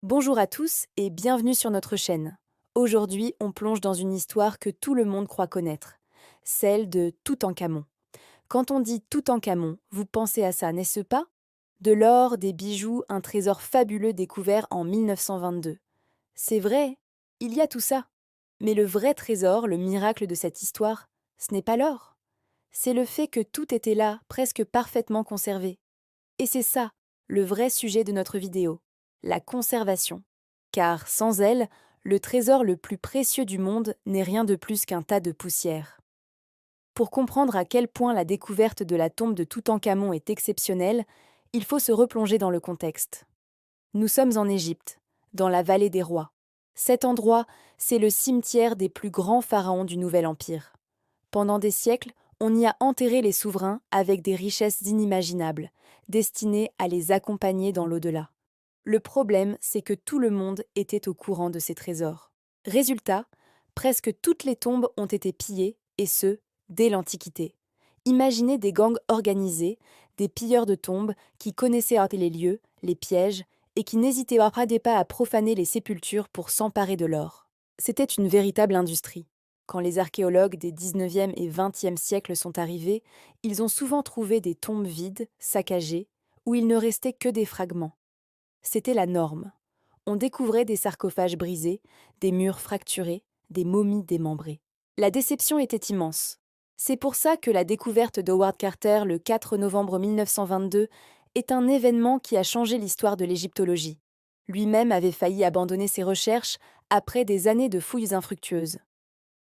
Bonjour à tous et bienvenue sur notre chaîne. Aujourd'hui, on plonge dans une histoire que tout le monde croit connaître, celle de Toutankhamon. Quand on dit Toutankhamon, vous pensez à ça, n'est-ce pas? De l'or, des bijoux, un trésor fabuleux découvert en 1922. C'est vrai, il y a tout ça. Mais le vrai trésor, le miracle de cette histoire, ce n'est pas l'or. C'est le fait que tout était là, presque parfaitement conservé. Et c'est ça, le vrai sujet de notre vidéo, la conservation. Car sans elle, le trésor le plus précieux du monde n'est rien de plus qu'un tas de poussière. Pour comprendre à quel point la découverte de la tombe de Toutankhamon est exceptionnelle, il faut se replonger dans le contexte. Nous sommes en Égypte, dans la vallée des rois. Cet endroit, c'est le cimetière des plus grands pharaons du Nouvel Empire. Pendant des siècles, on y a enterré les souverains avec des richesses inimaginables, destinées à les accompagner dans l'au-delà. Le problème, c'est que tout le monde était au courant de ces trésors. Résultat, presque toutes les tombes ont été pillées, et ce, dès l'Antiquité. Imaginez des gangs organisés, des pilleurs de tombes qui connaissaient les lieux, les pièges, et qui n'hésitaient pas à profaner les sépultures pour s'emparer de l'or. C'était une véritable industrie. Quand les archéologues des 19e et 20e siècles sont arrivés, ils ont souvent trouvé des tombes vides, saccagées, où il ne restait que des fragments. C'était la norme. On découvrait des sarcophages brisés, des murs fracturés, des momies démembrées. La déception était immense. C'est pour ça que la découverte d'Howard Carter le 4 novembre 1922 est un événement qui a changé l'histoire de l'égyptologie. Lui-même avait failli abandonner ses recherches après des années de fouilles infructueuses.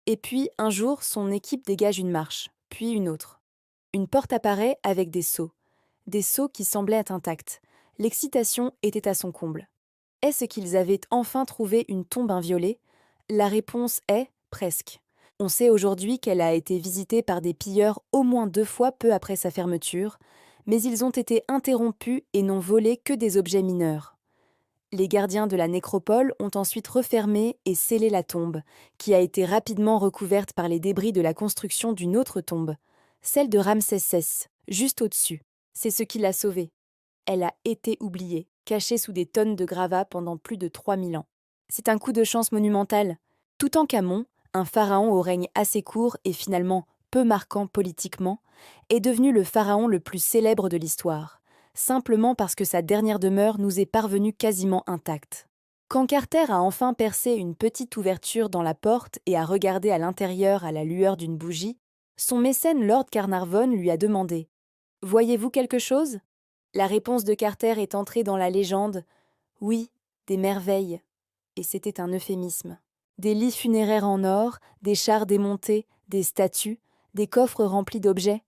Et puis, un jour, son équipe dégage une marche, puis une autre. Une porte apparaît avec des sceaux qui semblaient intacts. L'excitation était à son comble. Est-ce qu'ils avaient enfin trouvé une tombe inviolée? La réponse est presque. On sait aujourd'hui qu'elle a été visitée par des pilleurs au moins 2 fois peu après sa fermeture, mais ils ont été interrompus et n'ont volé que des objets mineurs. Les gardiens de la nécropole ont ensuite refermé et scellé la tombe, qui a été rapidement recouverte par les débris de la construction d'une autre tombe, celle de Ramsès VI, juste au-dessus. C'est ce qui l'a sauvée. Elle a été oubliée, cachée sous des tonnes de gravats pendant plus de 3000 ans. C'est un coup de chance monumental. Toutankhamon, un pharaon au règne assez court et finalement peu marquant politiquement, est devenu le pharaon le plus célèbre de l'histoire, simplement parce que sa dernière demeure nous est parvenue quasiment intacte. Quand Carter a enfin percé une petite ouverture dans la porte et a regardé à l'intérieur à la lueur d'une bougie, son mécène Lord Carnarvon lui a demandé « Voyez-vous quelque chose ?» La réponse de Carter est entrée dans la légende « Oui, des merveilles ». Et c'était un euphémisme. Des lits funéraires en or, des chars démontés, des statues, des coffres remplis d'objets.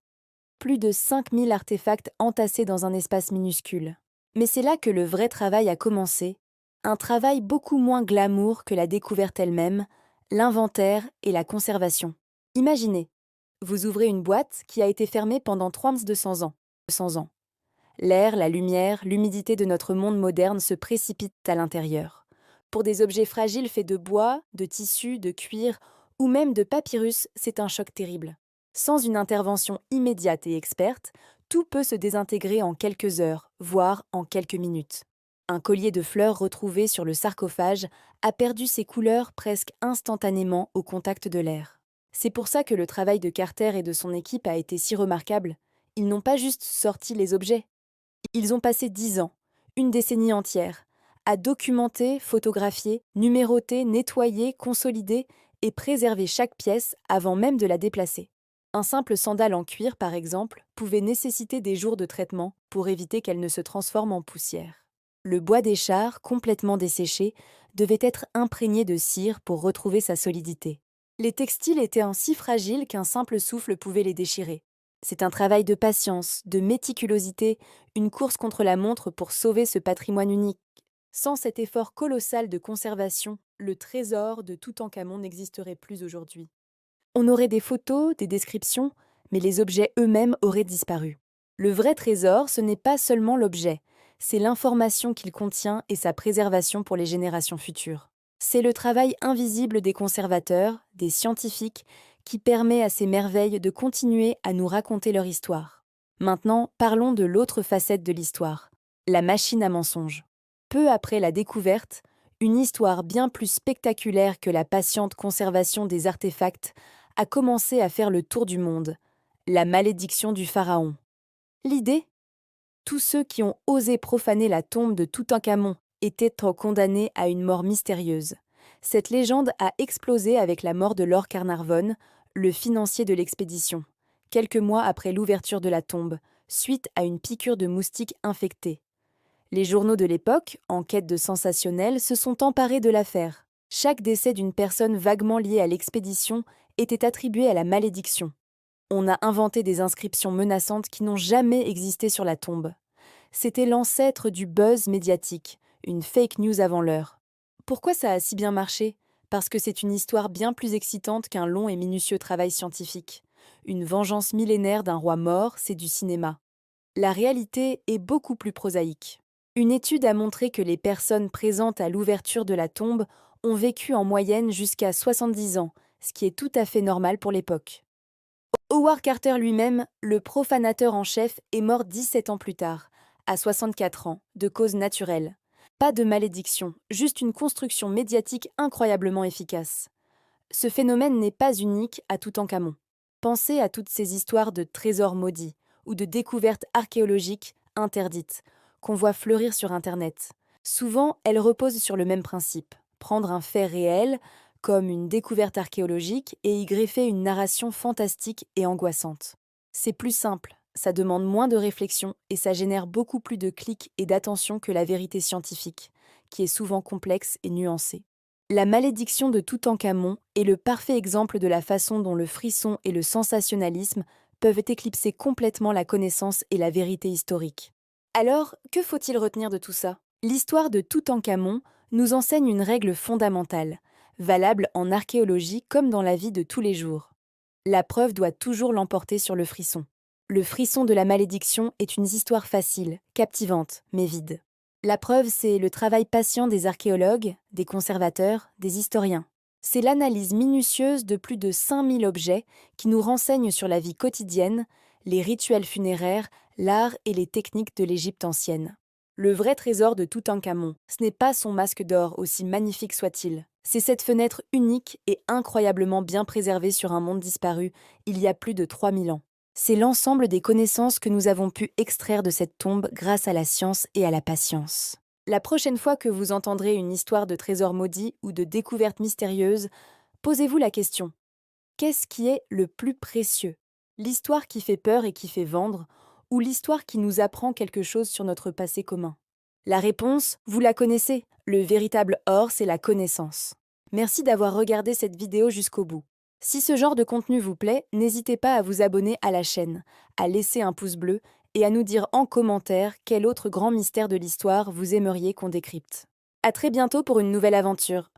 Plus de 5000 artefacts entassés dans un espace minuscule. Mais c'est là que le vrai travail a commencé, un travail beaucoup moins glamour que la découverte elle-même, l'inventaire et la conservation. Imaginez, vous ouvrez une boîte qui a été fermée pendant 3200 ans. 200 ans. L'air, la lumière, l'humidité de notre monde moderne se précipitent à l'intérieur. Pour des objets fragiles faits de bois, de tissu, de cuir ou même de papyrus, c'est un choc terrible. Sans une intervention immédiate et experte, tout peut se désintégrer en quelques heures, voire en quelques minutes. Un collier de fleurs retrouvé sur le sarcophage a perdu ses couleurs presque instantanément au contact de l'air. C'est pour ça que le travail de Carter et de son équipe a été si remarquable. Ils n'ont pas juste sorti les objets. Ils ont passé 10 ans, une décennie entière, à documenter, photographier, numéroter, nettoyer, consolider et préserver chaque pièce avant même de la déplacer. Un simple sandale en cuir, par exemple, pouvait nécessiter des jours de traitement pour éviter qu'elle ne se transforme en poussière. Le bois des chars, complètement desséché, devait être imprégné de cire pour retrouver sa solidité. Les textiles étaient si fragiles qu'un simple souffle pouvait les déchirer. C'est un travail de patience, de méticulosité, une course contre la montre pour sauver ce patrimoine unique. Sans cet effort colossal de conservation, le trésor de Toutankhamon n'existerait plus aujourd'hui. On aurait des photos, des descriptions, mais les objets eux-mêmes auraient disparu. Le vrai trésor, ce n'est pas seulement l'objet, c'est l'information qu'il contient et sa préservation pour les générations futures. C'est le travail invisible des conservateurs, des scientifiques, qui permet à ces merveilles de continuer à nous raconter leur histoire. Maintenant, parlons de l'autre facette de l'histoire, la machine à mensonges. Peu après la découverte, une histoire bien plus spectaculaire que la patiente conservation des artefacts a commencé à faire le tour du monde, la malédiction du pharaon. L'idée? Tous ceux qui ont osé profaner la tombe de Toutankhamon étaient condamnés à une mort mystérieuse. Cette légende a explosé avec la mort de Lord Carnarvon, le financier de l'expédition, quelques mois après l'ouverture de la tombe, suite à une piqûre de moustique infectée. Les journaux de l'époque, en quête de sensationnel, se sont emparés de l'affaire. Chaque décès d'une personne vaguement liée à l'expédition était attribué à la malédiction. On a inventé des inscriptions menaçantes qui n'ont jamais existé sur la tombe. C'était l'ancêtre du buzz médiatique, une fake news avant l'heure. Pourquoi ça a si bien marché? Parce que c'est une histoire bien plus excitante qu'un long et minutieux travail scientifique. Une vengeance millénaire d'un roi mort, c'est du cinéma. La réalité est beaucoup plus prosaïque. Une étude a montré que les personnes présentes à l'ouverture de la tombe ont vécu en moyenne jusqu'à 70 ans, ce qui est tout à fait normal pour l'époque. Howard Carter lui-même, le profanateur en chef, est mort 17 ans plus tard, à 64 ans, de cause naturelle. Pas de malédiction, juste une construction médiatique incroyablement efficace. Ce phénomène n'est pas unique à Toutankhamon. Pensez à toutes ces histoires de trésors maudits ou de découvertes archéologiques interdites qu'on voit fleurir sur Internet. Souvent, elles reposent sur le même principe, prendre un fait réel, comme une découverte archéologique, et y greffer une narration fantastique et angoissante. C'est plus simple, ça demande moins de réflexion et ça génère beaucoup plus de clics et d'attention que la vérité scientifique, qui est souvent complexe et nuancée. La malédiction de Toutankhamon est le parfait exemple de la façon dont le frisson et le sensationnalisme peuvent éclipser complètement la connaissance et la vérité historique. Alors, que faut-il retenir de tout ça? L'histoire de Toutankhamon nous enseigne une règle fondamentale, valable en archéologie comme dans la vie de tous les jours. La preuve doit toujours l'emporter sur le frisson. Le frisson de la malédiction est une histoire facile, captivante, mais vide. La preuve, c'est le travail patient des archéologues, des conservateurs, des historiens. C'est l'analyse minutieuse de plus de 5000 objets qui nous renseignent sur la vie quotidienne, les rituels funéraires, l'art et les techniques de l'Égypte ancienne. Le vrai trésor de Toutankhamon, ce n'est pas son masque d'or, aussi magnifique soit-il. C'est cette fenêtre unique et incroyablement bien préservée sur un monde disparu il y a plus de 3000 ans. C'est l'ensemble des connaissances que nous avons pu extraire de cette tombe grâce à la science et à la patience. La prochaine fois que vous entendrez une histoire de trésor maudit ou de découverte mystérieuse, posez-vous la question: qu'est-ce qui est le plus précieux? L'histoire qui fait peur et qui fait vendre, ou l'histoire qui nous apprend quelque chose sur notre passé commun? La réponse, vous la connaissez, le véritable or, c'est la connaissance. Merci d'avoir regardé cette vidéo jusqu'au bout. Si ce genre de contenu vous plaît, n'hésitez pas à vous abonner à la chaîne, à laisser un pouce bleu et à nous dire en commentaire quel autre grand mystère de l'histoire vous aimeriez qu'on décrypte. À très bientôt pour une nouvelle aventure.